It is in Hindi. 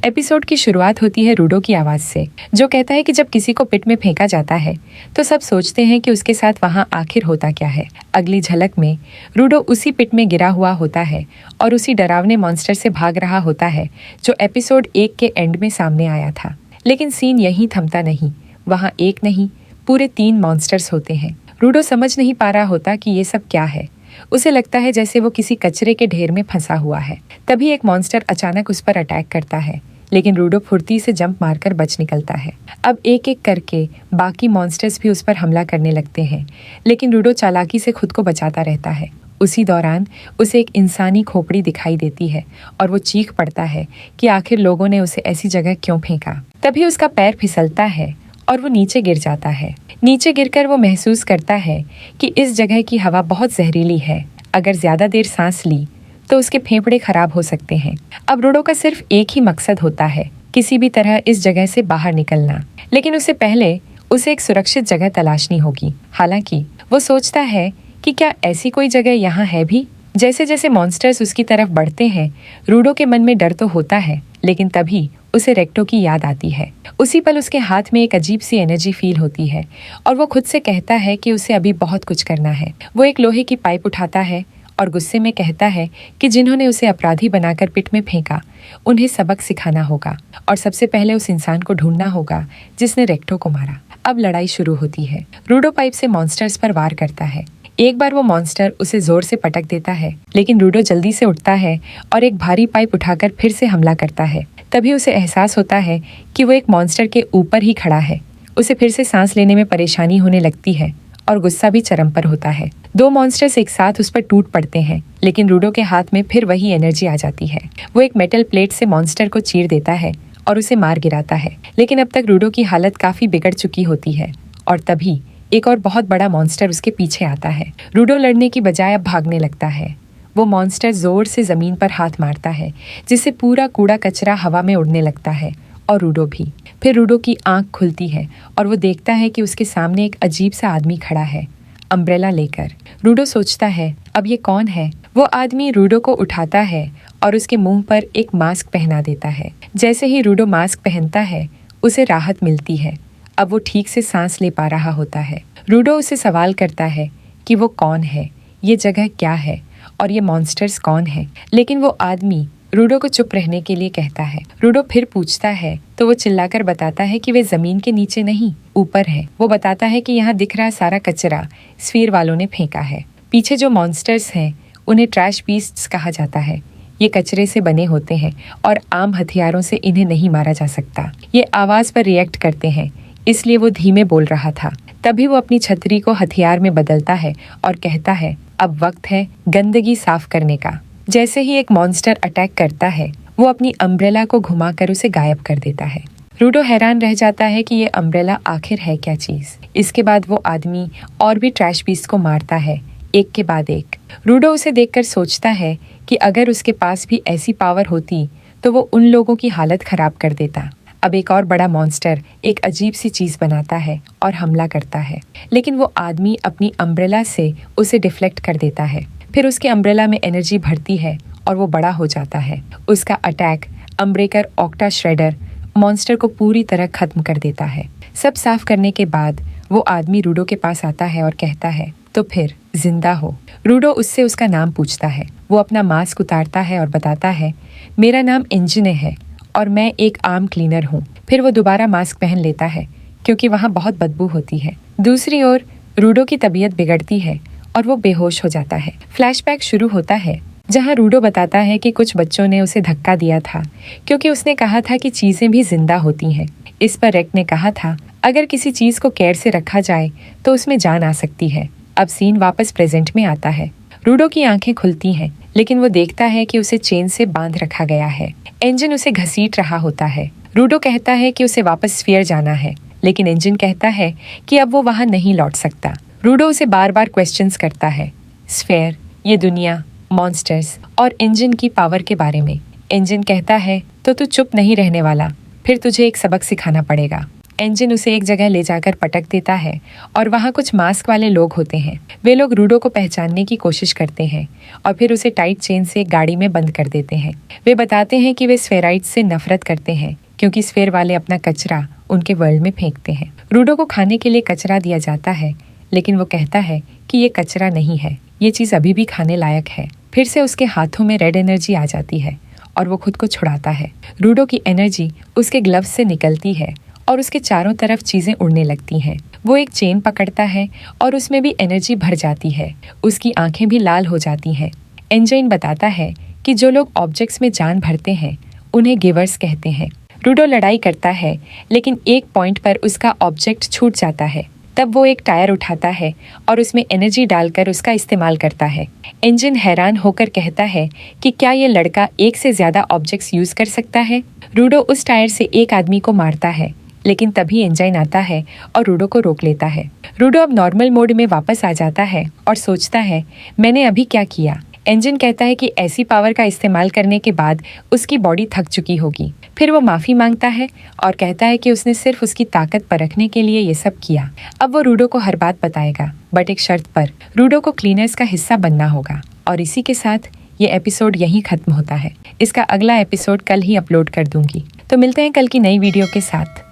एपिसोड की शुरुआत होती है रूडो की आवाज से, जो कहता है कि जब किसी को पिट में फेंका जाता है तो सब सोचते हैं कि उसके साथ वहां आखिर होता क्या है। अगली झलक में रूडो उसी पिट में गिरा हुआ होता है और उसी डरावने मॉन्स्टर से भाग रहा होता है जो एपिसोड 1 के एंड में सामने आया था। लेकिन सीन यहीं थमता नहीं। वहां एक नहीं, पूरे 3 मॉन्स्टर्स होते हैं। रूडो समझ नहीं पा रहा होता कि ये सब क्या है। उसे लगता है जैसे वो किसी कचरे के ढेर में फंसा हुआ है। तभी एक मॉन्स्टर अचानक उस पर अटैक करता है, लेकिन रूडो फुर्ती से जंप मारकर बच निकलता है। अब एक एक करके बाकी मॉन्स्टर्स भी उस पर हमला करने लगते हैं, लेकिन रूडो चालाकी से खुद को बचाता रहता है। उसी दौरान उसे एक इंसानी खोपड़ी दिखाई देती है और वो चीख पड़ता है कि आखिर लोगों ने उसे ऐसी जगह क्यों फेंका। तभी उसका पैर फिसलता है और वो नीचे गिर जाता है। नीचे गिरकर वो महसूस करता है कि इस जगह की हवा बहुत जहरीली है। अगर ज्यादा देर सांस ली तो उसके फेफड़े खराब हो सकते हैं। अब रूडो का सिर्फ एक ही मकसद होता है, किसी भी तरह इस जगह से बाहर निकलना। लेकिन उससे पहले उसे एक सुरक्षित जगह तलाशनी होगी। हालांकि वो सोचता है कि क्या ऐसी कोई जगह यहाँ है भी। जैसे जैसे मॉन्स्टर्स उसकी तरफ बढ़ते हैं, रूडो के मन में डर तो होता है, लेकिन तभी उसे रेक्टो की याद आती है। उसी पल उसके हाथ में एक अजीब सी एनर्जी फील होती है और वो खुद से कहता है कि उसे अभी बहुत कुछ करना है। वो एक लोहे की पाइप उठाता है और गुस्से में कहता है कि जिन्होंने उसे अपराधी बनाकर पिट में फेंका, उन्हें सबक सिखाना होगा और सबसे पहले उस इंसान को ढूंढना होगा जिसने रेक्टो को मारा। अब लड़ाई शुरू होती है। रूडो पाइप से मॉन्स्टर्स पर वार करता है। एक बार वो मॉन्स्टर उसे जोर से पटक देता है, लेकिन रूडो जल्दी से उठता है और एक भारी पाइप उठाकर फिर से हमला करता है। तभी उसे एहसास होता है कि वो एक मॉन्स्टर के ऊपर ही खड़ा है। उसे फिर से सांस लेने में परेशानी होने लगती है और गुस्सा भी चरम पर होता है। 2 मॉन्स्टर्स एक साथ उस पर टूट पड़ते हैं, लेकिन रूडो के हाथ में फिर वही एनर्जी आ जाती है। वो एक मेटल प्लेट से मॉन्स्टर को चीर देता है और उसे मार गिराता है। लेकिन अब तक रूडो की हालत काफी बिगड़ चुकी होती है और तभी एक और बहुत बड़ा मॉन्स्टर उसके पीछे आता है। रूडो लड़ने की बजाय अब भागने लगता है। वो मॉन्स्टर जोर से जमीन पर हाथ मारता है, जिससे पूरा कूड़ा कचरा हवा में उड़ने लगता है और रूडो भी। फिर रूडो की आंख खुलती है और वो देखता है कि उसके सामने एक अजीब सा आदमी खड़ा है, अम्ब्रेला लेकर। रूडो सोचता है, अब ये कौन है? वो आदमी रूडो को उठाता है और उसके मुंह पर एक मास्क पहना देता है। जैसे ही रूडो मास्क पहनता है, उसे राहत मिलती है। अब वो ठीक से सांस ले पा रहा होता है। रूडो उसे सवाल करता है कि वो कौन है, ये जगह क्या है और ये मॉन्स्टर्स कौन है। लेकिन वो आदमी रूडो को चुप रहने के लिए कहता है। रूडो फिर पूछता है तो वो चिल्लाकर बताता है कि वे जमीन के नीचे नहीं, ऊपर है। वो बताता है कि यहाँ दिख रहा सारा कचरा स्फीयर वालों ने फेंका है। पीछे जो मॉन्स्टर्स हैं उन्हें ट्रैश बीस्ट्स कहा जाता है। ये कचरे से बने होते हैं और आम हथियारों से इन्हें नहीं मारा जा सकता। ये आवाज पर रिएक्ट करते हैं, इसलिए वो धीमे बोल रहा था। तभी वो अपनी छतरी को हथियार में बदलता है और कहता है, अब वक्त है गंदगी साफ करने का। जैसे ही एक मॉन्स्टर अटैक करता है, वो अपनी अम्ब्रेला को घुमाकर उसे गायब कर देता है। रूडो हैरान रह जाता है कि ये अम्ब्रेला आखिर है क्या चीज। इसके बाद वो आदमी और भी ट्रैश पीस को मारता है, एक के बाद एक। रूडो उसे देखकर सोचता है कि अगर उसके पास भी ऐसी पावर होती तो वो उन लोगों की हालत खराब कर देता। अब एक और बड़ा मॉन्स्टर एक अजीब सी चीज बनाता है और हमला करता है, लेकिन वो आदमी अपनी अम्ब्रेला से उसे डिफ्लेक्ट कर देता है। फिर उसके अम्ब्रेला में एनर्जी भरती है और वो बड़ा हो जाता है। उसका अटैक अम्ब्रेकर ऑक्टा श्रेडर मॉन्स्टर को पूरी तरह खत्म कर देता है। सब साफ करने के बाद वो आदमी रूडो के पास आता है और कहता है, तो फिर जिंदा हो? रूडो उससे उसका नाम पूछता है। वो अपना मास्क उतारता है और बताता है, मेरा नाम इंजने है और मैं एक आर्म क्लीनर हूँ। फिर वो दोबारा मास्क पहन लेता है क्योंकि वहाँ बहुत बदबू होती है। दूसरी ओर रूडो की तबीयत बिगड़ती है और वो बेहोश हो जाता है। फ्लैशबैक शुरू होता है जहाँ रूडो बताता है कि कुछ बच्चों ने उसे धक्का दिया था क्योंकि उसने कहा था कि चीजें भी जिंदा होती हैं। इस पर रेक ने कहा था, अगर किसी चीज को केयर से रखा जाए तो उसमें जान आ सकती है। अब सीन वापस प्रेजेंट में आता है। रूडो की आंखें खुलती हैं, लेकिन वो देखता है कि उसे चेन से बांध रखा गया है। इंजन उसे घसीट रहा होता है। रूडो कहता है कि उसे वापस स्फीयर जाना है, लेकिन इंजन कहता है कि अब वो वहां नहीं लौट सकता। रूडो उसे बार बार क्वेश्चंस करता है, स्फीयर, ये दुनिया, मॉन्स्टर्स और इंजन की पावर के बारे में। इंजन कहता है, तो तू चुप नहीं रहने वाला, फिर तुझे एक सबक सिखाना पड़ेगा। इंजन उसे एक जगह ले जाकर पटक देता है और वहाँ कुछ मास्क वाले लोग होते हैं। वे लोग रूडो को पहचानने की कोशिश करते हैं और फिर उसे टाइट चेन से एक गाड़ी में बंद कर देते हैं। वे बताते हैं कि वे स्फेराइट्स से नफरत करते हैं क्योंकि स्फेयर वाले अपना कचरा उनके वर्ल्ड में फेंकते हैं। रूडो को खाने के लिए कचरा दिया जाता है, लेकिन वो कहता है कि ये कचरा नहीं है, ये चीज़ अभी भी खाने लायक है। फिर से उसके हाथों में रेड एनर्जी आ जाती है और वो खुद को छुड़ाता है। रूडो की एनर्जी उसके ग्लव्स से निकलती है और उसके चारों तरफ चीजें उड़ने लगती हैं। वो एक चेन पकड़ता है और उसमें भी एनर्जी भर जाती है। उसकी आंखें भी लाल हो जाती हैं। एंजाइन बताता है कि जो लोग ऑब्जेक्ट्स में जान भरते हैं उन्हें गिवर्स कहते हैं। रूडो लड़ाई करता है, लेकिन एक पॉइंट पर उसका ऑब्जेक्ट छूट जाता है। तब वो एक टायर उठाता है और उसमें एनर्जी डालकर उसका इस्तेमाल करता है। इंजन हैरान होकर कहता है कि क्या ये लड़का एक से ज्यादा ऑब्जेक्ट्स यूज कर सकता है। रूडो उस टायर से एक आदमी को मारता है, लेकिन तभी इंजन आता है और रूडो को रोक लेता है। रूडो अब नॉर्मल मोड में वापस आ जाता है और सोचता है, मैंने अभी क्या किया। इंजन कहता है कि ऐसी पावर का इस्तेमाल करने के बाद उसकी बॉडी थक चुकी होगी। फिर वो माफ़ी मांगता है और कहता है कि उसने सिर्फ उसकी ताकत परखने के लिए ये सब किया। अब वो रूडो को हर बात बताएगा, बट एक शर्त पर। रूडो को क्लीनर्स का हिस्सा बनना होगा। और इसी के साथ ये एपिसोड यहीं खत्म होता है। इसका अगला एपिसोड कल ही अपलोड कर दूंगी। तो मिलते हैं कल की नई वीडियो के साथ।